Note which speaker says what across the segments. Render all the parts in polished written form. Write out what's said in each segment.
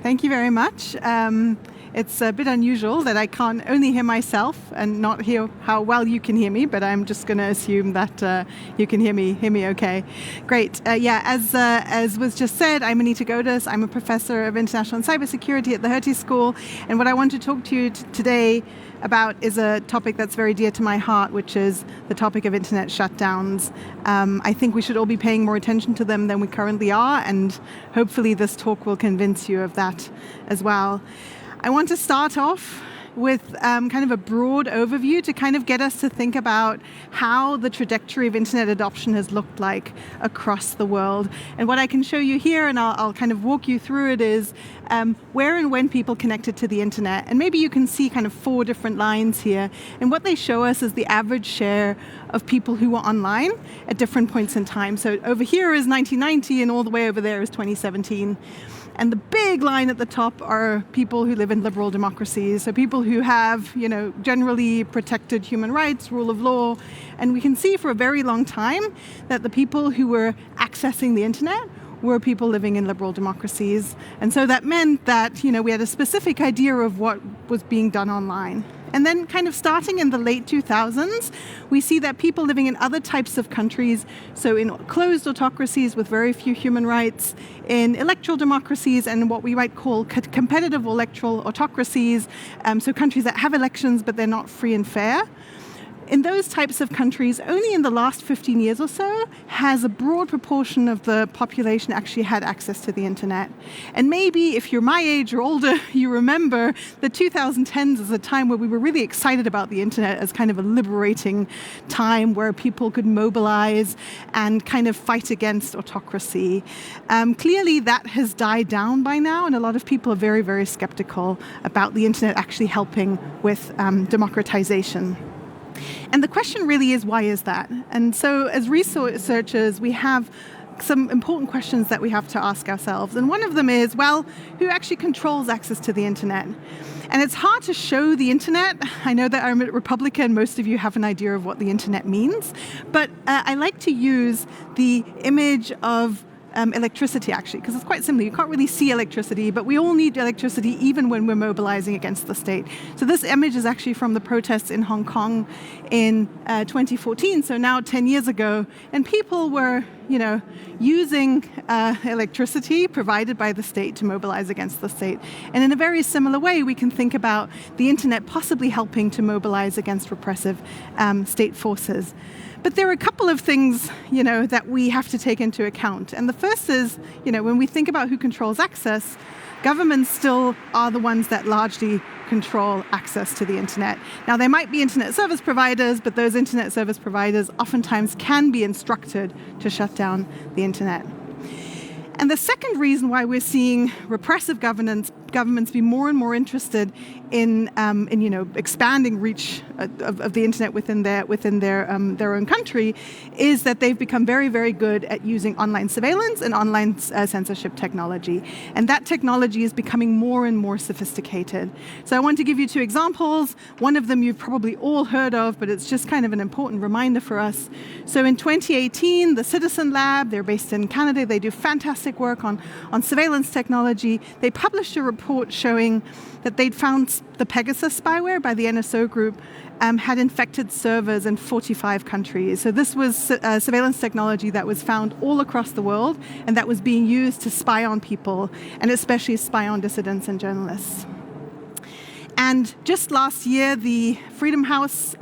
Speaker 1: Thank you very much. It's a bit unusual that I can't only hear myself and not hear how well you can hear me, but I'm just going to assume that you can hear me okay. Great. As was just said, I'm Anita Gohdes. I'm a professor of international and cybersecurity at the Hertie School, and what I want to talk to you today about is a topic that's very dear to my heart, which is the topic of internet shutdowns. I think we should all be paying more attention to them than we currently are, and hopefully this talk will convince you of that as well. I want to start off with kind of a broad overview to kind of get us to think about how the trajectory of internet adoption has looked like across the world. And what I can show you here, and I'll kind of walk you through it, is where and when people connected to the internet. And maybe you can see kind of 4 different lines here. And what they show us is the average share of people who were online at different points in time. So over here is 1990, and all the way over there is 2017. And the big line at the top are people who live in liberal democracies, so people who have, generally protected human rights, rule of law. And we can see for a very long time that the people who were accessing the internet were people living in liberal democracies. And so that meant that, we had a specific idea of what was being done online. And then kind of starting in the late 2000s, we see that people living in other types of countries, so in closed autocracies with very few human rights, in electoral democracies and what we might call competitive electoral autocracies, so countries that have elections but they're not free and fair. In those types of countries, only in the last 15 years or so has a broad proportion of the population actually had access to the internet. And maybe if you're my age or older, you remember the 2010s as a time where we were really excited about the internet as kind of a liberating time where people could mobilize and kind of fight against autocracy. Clearly that has died down by now, and a lot of people are very, very skeptical about the internet actually helping with democratization. And the question really is, why is that? And so as researchers, we have some important questions that we have to ask ourselves. And one of them is, well, who actually controls access to the internet? And it's hard to show the internet. I know that I'm a Republican, most of you have an idea of what the internet means. But I like to use the image of electricity, actually, because it's quite simple. You can't really see electricity, but we all need electricity even when we're mobilizing against the state. So this image is actually from the protests in Hong Kong in 2014, so now 10 years ago, and people were, using electricity provided by the state to mobilize against the state. And in a very similar way, we can think about the internet possibly helping to mobilize against repressive state forces. But there are a couple of things, that we have to take into account. And the first is, when we think about who controls access, governments still are the ones that largely control access to the internet. Now, there might be internet service providers, but those internet service providers oftentimes can be instructed to shut down the internet. And the second reason why we're seeing repressive governments be more and more interested in expanding reach of the internet within their own country is that they've become very, very good at using online surveillance and online censorship technology. And that technology is becoming more and more sophisticated. So I want to give you 2 examples. One of them you've probably all heard of, but it's just kind of an important reminder for us. So in 2018, the Citizen Lab, they're based in Canada, they do fantastic work on surveillance technology. They published a report showing that they'd found the Pegasus spyware by the NSO group had infected servers in 45 countries. So this was surveillance technology that was found all across the world and that was being used to spy on people, and especially spy on dissidents and journalists. And just last year, the Freedom House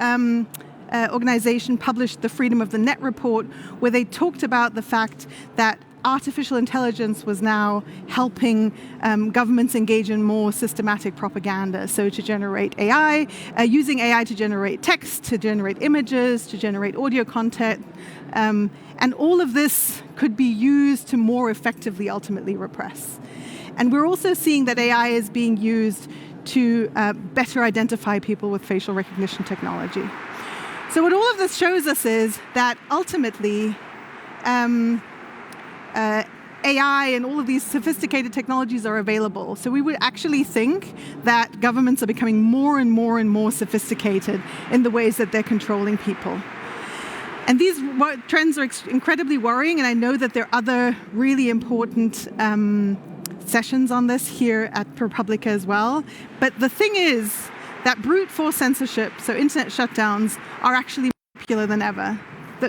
Speaker 1: organization published the Freedom of the Net report, where they talked about the fact that artificial intelligence was now helping governments engage in more systematic propaganda. So to generate AI, using AI to generate text, to generate images, to generate audio content. And all of this could be used to more effectively ultimately repress. And we're also seeing that AI is being used to better identify people with facial recognition technology. So what all of this shows us is that ultimately AI and all of these sophisticated technologies are available. So we would actually think that governments are becoming more and more and more sophisticated in the ways that they're controlling people. And these trends are incredibly worrying, and I know that there are other really important sessions on this here at Publica as well. But the thing is that brute force censorship, so internet shutdowns, are actually more popular than ever.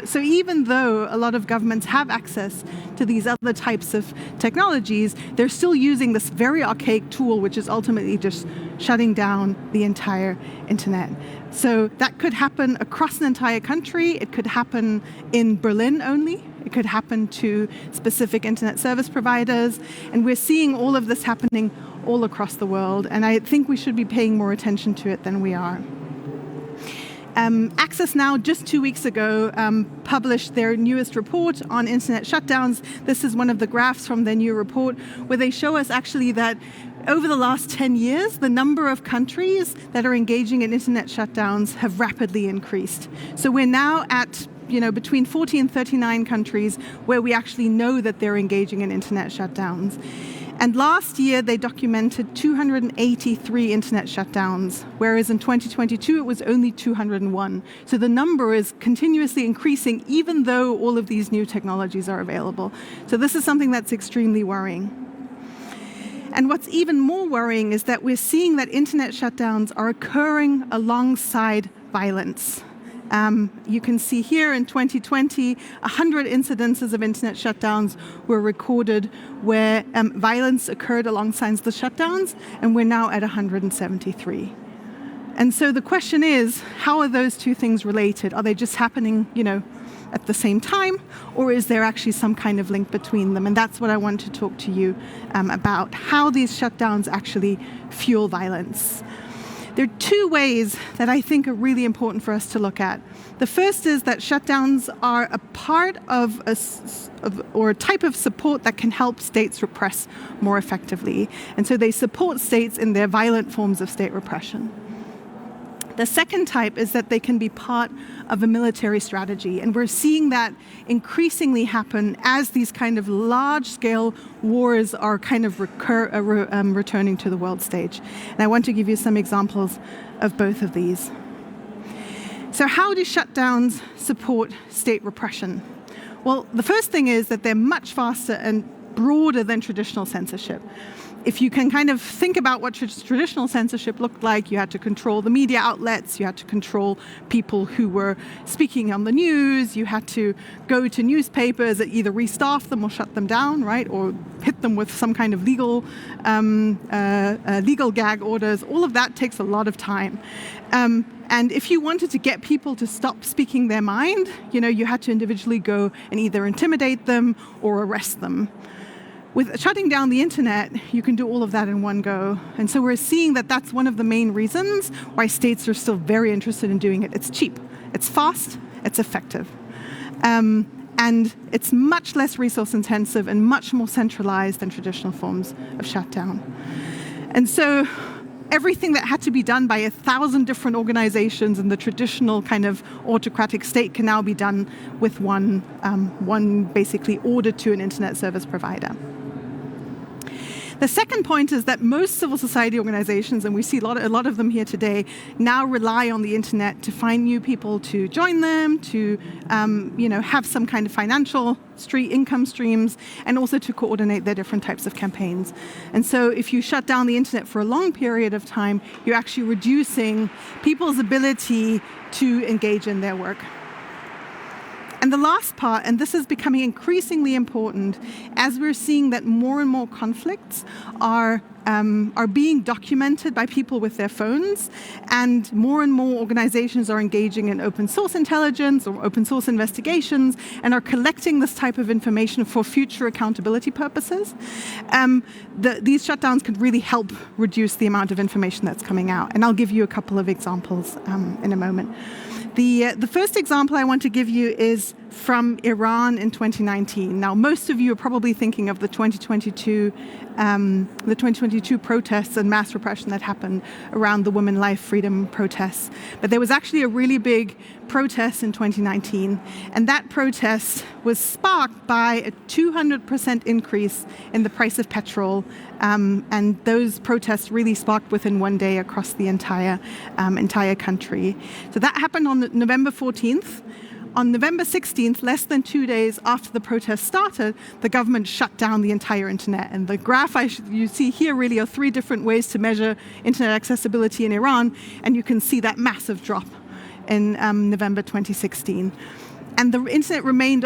Speaker 1: So even though a lot of governments have access to these other types of technologies, they're still using this very archaic tool, which is ultimately just shutting down the entire internet. So that could happen across an entire country. It could happen in Berlin only. It could happen to specific internet service providers. And we're seeing all of this happening all across the world. And I think we should be paying more attention to it than we are. Access Now, just 2 weeks ago, published their newest report on internet shutdowns. This is one of the graphs from their new report, where they show us actually that over the last 10 years, the number of countries that are engaging in internet shutdowns have rapidly increased. So we're now at between 40 and 39 countries where we actually know that they're engaging in internet shutdowns. And last year, they documented 283 internet shutdowns, whereas in 2022, it was only 201. So the number is continuously increasing, even though all of these new technologies are available. So this is something that's extremely worrying. And what's even more worrying is that we're seeing that internet shutdowns are occurring alongside violence. You can see here in 2020, 100 incidences of internet shutdowns were recorded where violence occurred alongside the shutdowns, and we're now at 173. And so the question is, how are those two things related? Are they just happening, at the same time, or is there actually some kind of link between them? And that's what I want to talk to you about, how these shutdowns actually fuel violence. There are two ways that I think are really important for us to look at. The first is that shutdowns are a part of a type of support that can help states repress more effectively. And so they support states in their violent forms of state repression. The second type is that they can be part of a military strategy. And we're seeing that increasingly happen as these kind of large-scale wars are kind of returning to the world stage. And I want to give you some examples of both of these. So how do shutdowns support state repression? Well, the first thing is that they're much faster and broader than traditional censorship. If you can kind of think about what traditional censorship looked like, you had to control the media outlets, you had to control people who were speaking on the news, you had to go to newspapers that either restaff them or shut them down, right, or hit them with some kind of legal gag orders. All of that takes a lot of time. And if you wanted to get people to stop speaking their mind, you had to individually go and either intimidate them or arrest them. With shutting down the internet, you can do all of that in one go. And so we're seeing that that's one of the main reasons why states are still very interested in doing it. It's cheap, it's fast, it's effective. And it's much less resource intensive and much more centralized than traditional forms of shutdown. And so everything that had to be done by 1,000 different organizations in the traditional kind of autocratic state can now be done with one basically order to an internet service provider. The second point is that most civil society organizations, and we see a lot of them here today, now rely on the internet to find new people to join them, to have some kind of financial income streams, and also to coordinate their different types of campaigns. And so if you shut down the internet for a long period of time, you're actually reducing people's ability to engage in their work. And the last part, and this is becoming increasingly important, as we're seeing that more and more conflicts are being documented by people with their phones, and more organizations are engaging in open source intelligence or open source investigations and are collecting this type of information for future accountability purposes. These shutdowns could really help reduce the amount of information that's coming out. And I'll give you a couple of examples in a moment. The first example I want to give you is from Iran in 2019. Now, most of you are probably thinking of the 2022 protests and mass repression that happened around the Women Life Freedom protests. But there was actually a really big protest in 2019, and that protest was sparked by a 200% increase in the price of petrol, and those protests really sparked within one day across the entire country. So that happened on November 14th. on November 16th, less than 2 days after the protest started, the government shut down the entire internet. And the graph you see here really are 3 different ways to measure internet accessibility in Iran, and you can see that massive drop in November 2016. And the internet remained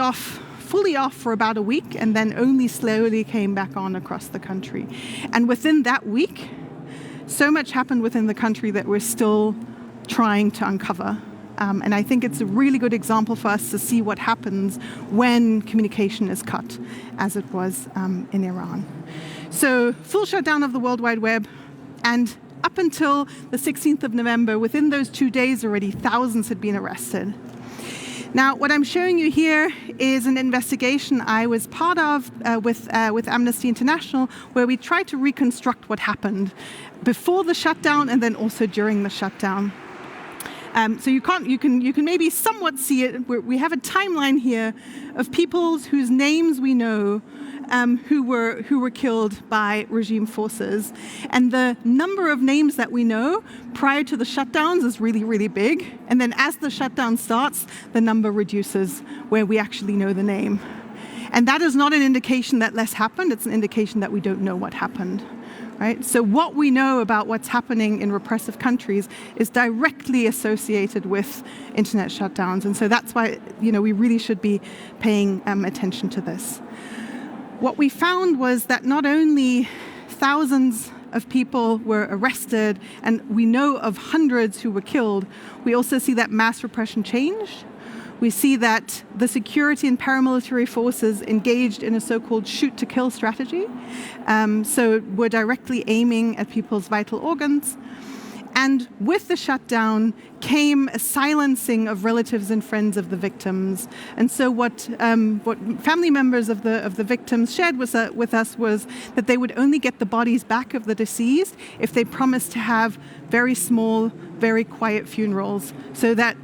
Speaker 1: fully off for about a week, and then only slowly came back on across the country. And within that week, so much happened within the country that we're still trying to uncover. And I think it's a really good example for us to see what happens when communication is cut, as it was in Iran. So full shutdown of the World Wide Web, and up until the 16th of November, within those 2 days already, thousands had been arrested. Now, what I'm showing you here is an investigation I was part of with Amnesty International, where we tried to reconstruct what happened before the shutdown and then also during the shutdown. So you can maybe somewhat see it. We have a timeline here of people whose names we know who were killed by regime forces, and the number of names that we know prior to the shutdowns is really, really big. And then as the shutdown starts, the number reduces where we actually know the name. And that is not an indication that less happened. It's an indication that we don't know what happened. Right? So what we know about what's happening in repressive countries is directly associated with internet shutdowns. And so that's why, we really should be paying attention to this. What we found was that not only thousands of people were arrested, and we know of hundreds who were killed, we also see that mass repression changed. We see that the security and paramilitary forces engaged in a so-called shoot-to-kill strategy. So we're directly aiming at people's vital organs. And with the shutdown came a silencing of relatives and friends of the victims. And so what family members of the victims shared with us was that they would only get the bodies back of the deceased if they promised to have very small, very quiet funerals, so that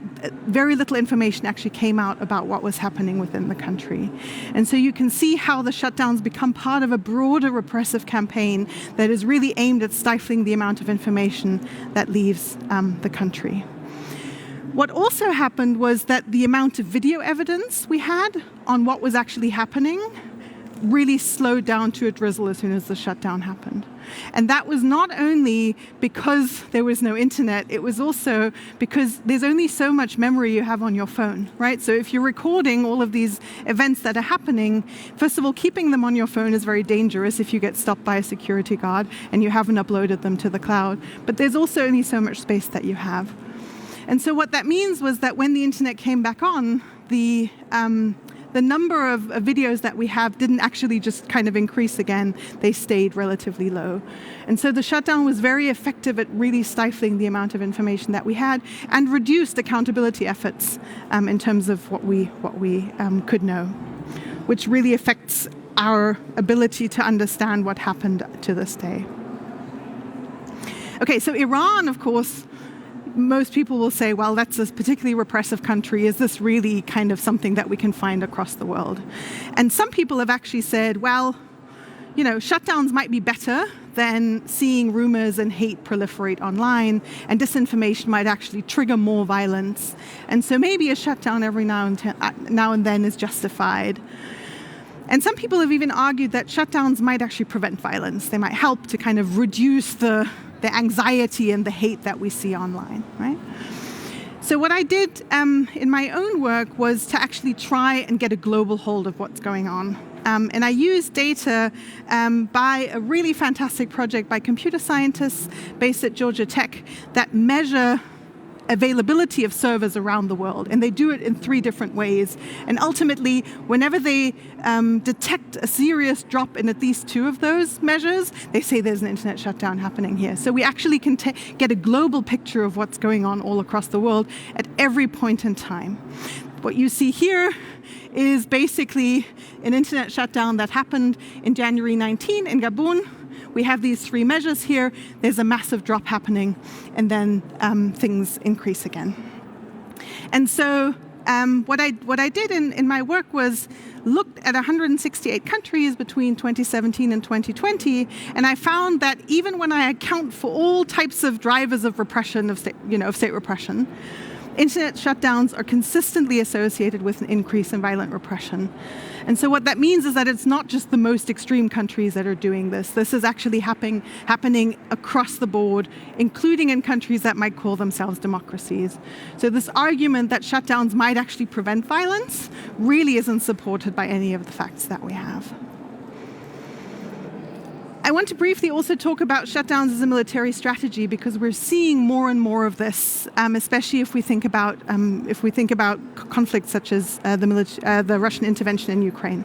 Speaker 1: very little information actually came out about what was happening within the country. And so you can see how the shutdowns become part of a broader repressive campaign that is really aimed at stifling the amount of information that leaves the country. What also happened was that the amount of video evidence we had on what was actually happening really slowed down to a drizzle as soon as the shutdown happened. And that was not only because there was no internet, it was also because there's only so much memory you have on your phone, right? So if you're recording all of these events that are happening, first of all, keeping them on your phone is very dangerous if you get stopped by a security guard and you haven't uploaded them to the cloud. But there's also only so much space that you have. And so what that means was that when the internet came back on, the number of videos that we have didn't actually just kind of increase again. They stayed relatively low. And so the shutdown was very effective at really stifling the amount of information that we had and reduced accountability efforts in terms of what we could know, which really affects our ability to understand what happened to this day. Okay, so Iran, of course, most people will say, well, that's a particularly repressive country. Is this really kind of something that we can find across the world? And some people have actually said, well, shutdowns might be better than seeing rumors and hate proliferate online, and disinformation might actually trigger more violence. And so maybe a shutdown every now and then is justified. And some people have even argued that shutdowns might actually prevent violence. They might help to kind of reduce the anxiety and the hate that we see online, right? So what I did in my own work was to actually try and get a global hold of what's going on. And I used data by a really fantastic project by computer scientists based at Georgia Tech that measure availability of servers around the world, and they do it in 3 different ways. And ultimately, whenever they detect a serious drop in at least 2 of those measures, they say there's an internet shutdown happening here. So we actually can get a global picture of what's going on all across the world at every point in time. What you see here is basically an internet shutdown that happened in January 19 in Gabon. We have these 3 measures here. There's a massive drop happening, and then things increase again. And so what I did in my work was looked at 168 countries between 2017 and 2020, and I found that even when I account for all types of drivers of repression, of state repression, internet shutdowns are consistently associated with an increase in violent repression. And so what that means is that it's not just the most extreme countries that are doing this. This is actually happening across the board, including in countries that might call themselves democracies. So this argument that shutdowns might actually prevent violence really isn't supported by any of the facts that we have. I want to briefly also talk about shutdowns as a military strategy, because we're seeing more and more of this, especially if we think about conflicts such as the Russian intervention in Ukraine.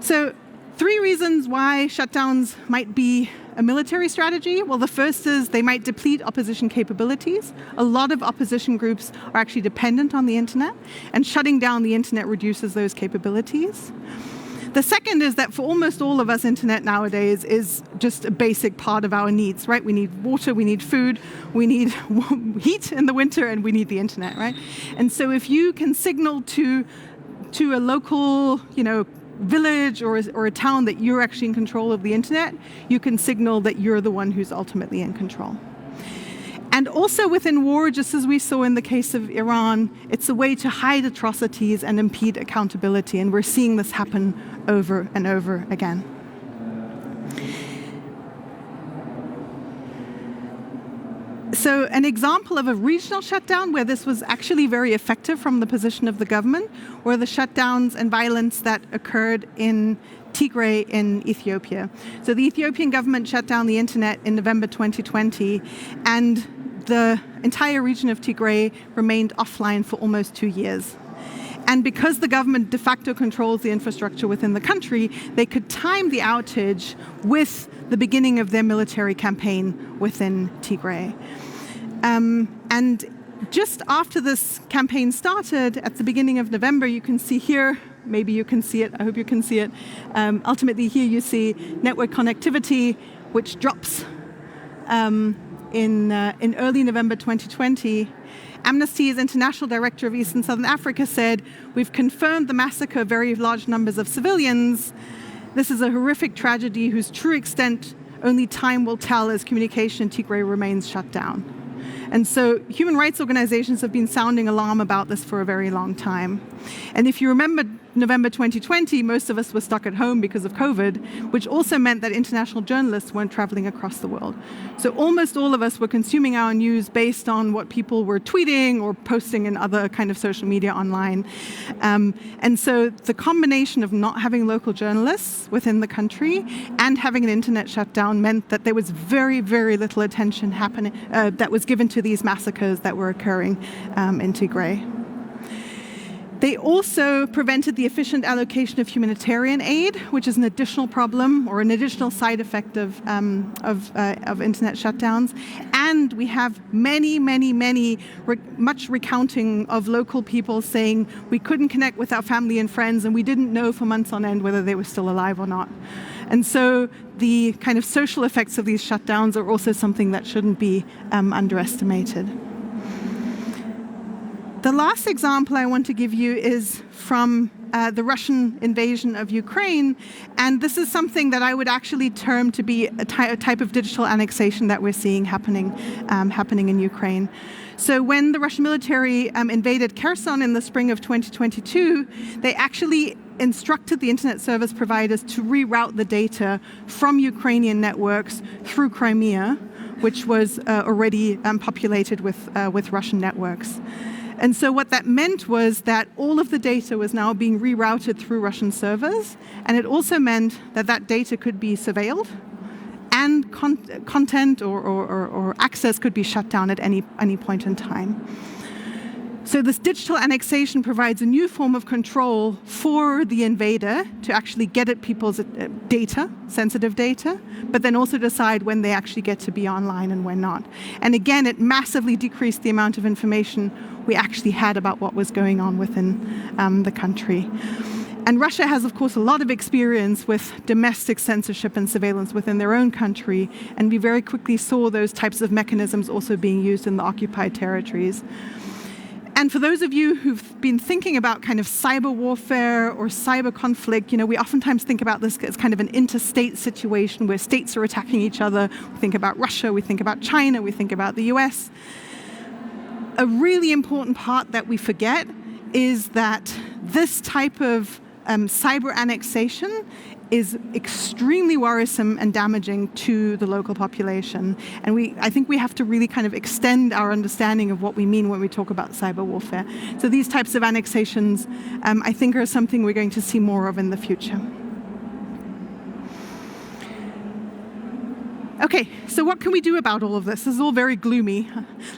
Speaker 1: So, 3 reasons why shutdowns might be a military strategy. Well, the first is they might deplete opposition capabilities. A lot of opposition groups are actually dependent on the internet, and shutting down the internet reduces those capabilities. The second is that for almost all of us, internet nowadays is just a basic part of our needs, right? We need water, we need food, we need heat in the winter, and we need the internet, right? And so if you can signal to a local, village or a town that you're actually in control of the internet, you can signal that you're the one who's ultimately in control. And also within war, just as we saw in the case of Iran, it's a way to hide atrocities and impede accountability. And we're seeing this happen over and over again. So an example of a regional shutdown where this was actually very effective from the position of the government were the shutdowns and violence that occurred in Tigray in Ethiopia. So the Ethiopian government shut down the internet in November 2020, and the entire region of Tigray remained offline for almost 2 years. And because the government de facto controls the infrastructure within the country, they could time the outage with the beginning of their military campaign within Tigray. And just after this campaign started, at the beginning of November, you can see here, maybe you can see it, I hope you can see it. Ultimately here you see network connectivity, which drops in early November 2020. Amnesty's international director of East and Southern Africa said, "We've confirmed the massacre of very large numbers of civilians. This is a horrific tragedy whose true extent only time will tell as communication in Tigray remains shut down." And so human rights organizations have been sounding alarm about this for a very long time. And if you remember November 2020, most of us were stuck at home because of COVID, which also meant that international journalists weren't traveling across the world. So almost all of us were consuming our news based on what people were tweeting or posting in other kind of social media online. And so the combination of not having local journalists within the country and having an internet shutdown meant that there was very, very little attention happening that was given to these massacres that were occurring in Tigray. They also prevented the efficient allocation of humanitarian aid, which is an additional problem or an additional side effect of internet shutdowns. And we have much recounting of local people saying we couldn't connect with our family and friends, and we didn't know for months on end whether they were still alive or not. And so the kind of social effects of these shutdowns are also something that shouldn't be underestimated. The last example I want to give you is from the Russian invasion of Ukraine, and this is something that I would actually term to be a type of digital annexation that we're seeing happening in Ukraine. So when the Russian military invaded Kherson in the spring of 2022, they actually instructed the internet service providers to reroute the data from Ukrainian networks through Crimea, which was already populated with Russian networks. And so what that meant was that all of the data was now being rerouted through Russian servers, and it also meant that that data could be surveilled, and content or access could be shut down at any point in time. So this digital annexation provides a new form of control for the invader to actually get at people's data, sensitive data, but then also decide when they actually get to be online and when not. And again, it massively decreased the amount of information we actually had about what was going on within the country. And Russia has, of course, a lot of experience with domestic censorship and surveillance within their own country, and we very quickly saw those types of mechanisms also being used in the occupied territories. And for those of you who've been thinking about kind of cyber warfare or cyber conflict, we oftentimes think about this as kind of an interstate situation where states are attacking each other. We think about Russia, we think about China, we think about the US. A really important part that we forget is that this type of cyber annexation is extremely worrisome and damaging to the local population. And I think we have to really kind of extend our understanding of what we mean when we talk about cyber warfare. So these types of annexations, I think, are something we're going to see more of in the future. Okay, so what can we do about all of this? This is all very gloomy.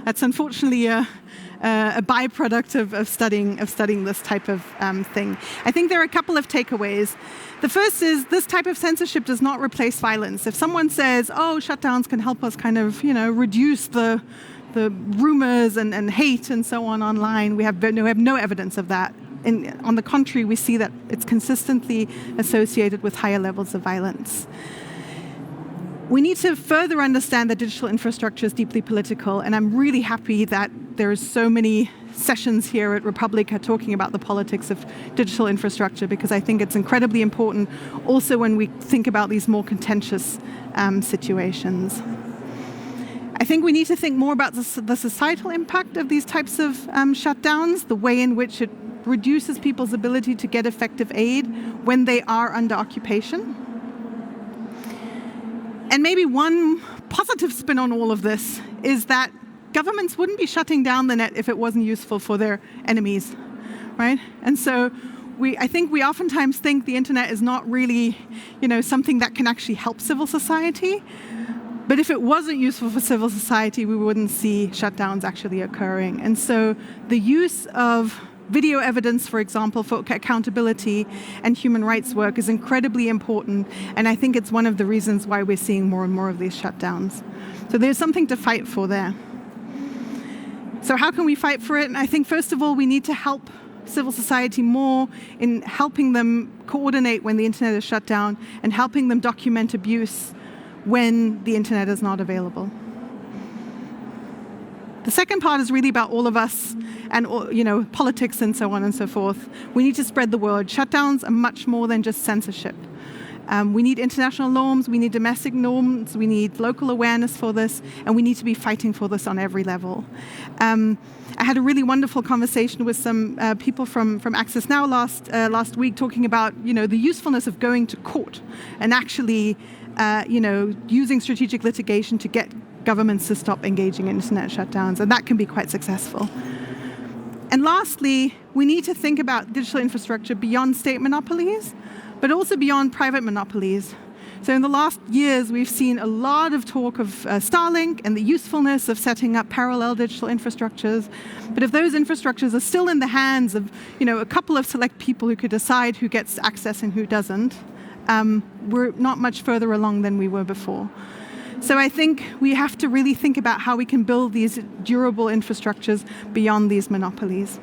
Speaker 1: That's unfortunately a byproduct of studying this type of thing. I think there are a couple of takeaways. The first is this type of censorship does not replace violence. If someone says, oh, shutdowns can help us kind of, reduce the rumors and hate and so on online, we have no evidence of that. On the contrary, we see that it's consistently associated with higher levels of violence. We need to further understand that digital infrastructure is deeply political, and I'm really happy that there's so many sessions here at Republica talking about the politics of digital infrastructure, because I think it's incredibly important also when we think about these more contentious situations. I think we need to think more about the societal impact of these types of shutdowns, the way in which it reduces people's ability to get effective aid when they are under occupation. And maybe one positive spin on all of this is that governments wouldn't be shutting down the net if it wasn't useful for their enemies, right? And so I think we oftentimes think the internet is not really, something that can actually help civil society. But if it wasn't useful for civil society, we wouldn't see shutdowns actually occurring. And so the use of video evidence, for example, for accountability and human rights work is incredibly important, and I think it's one of the reasons why we're seeing more and more of these shutdowns. So there's something to fight for there. So how can we fight for it? And I think, first of all, we need to help civil society more in helping them coordinate when the internet is shut down and helping them document abuse when the internet is not available. The second part is really about all of us and politics and so on and so forth. We need to spread the word. Shutdowns are much more than just censorship. We need international norms, we need domestic norms, we need local awareness for this, and we need to be fighting for this on every level. I had a really wonderful conversation with some people from Access Now last week, talking about the usefulness of going to court and actually using strategic litigation to get governments to stop engaging in internet shutdowns, and that can be quite successful. And lastly, we need to think about digital infrastructure beyond state monopolies, but also beyond private monopolies. So in the last years, we've seen a lot of talk of Starlink and the usefulness of setting up parallel digital infrastructures. But if those infrastructures are still in the hands of a couple of select people who could decide who gets access and who doesn't, we're not much further along than we were before. So I think we have to really think about how we can build these durable infrastructures beyond these monopolies.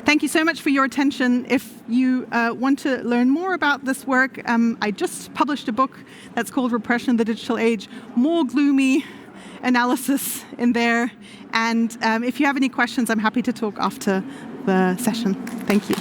Speaker 1: Thank you so much for your attention. If you want to learn more about this work, I just published a book that's called Repression in the Digital Age, more gloomy analysis in there. And if you have any questions, I'm happy to talk after the session. Thank you.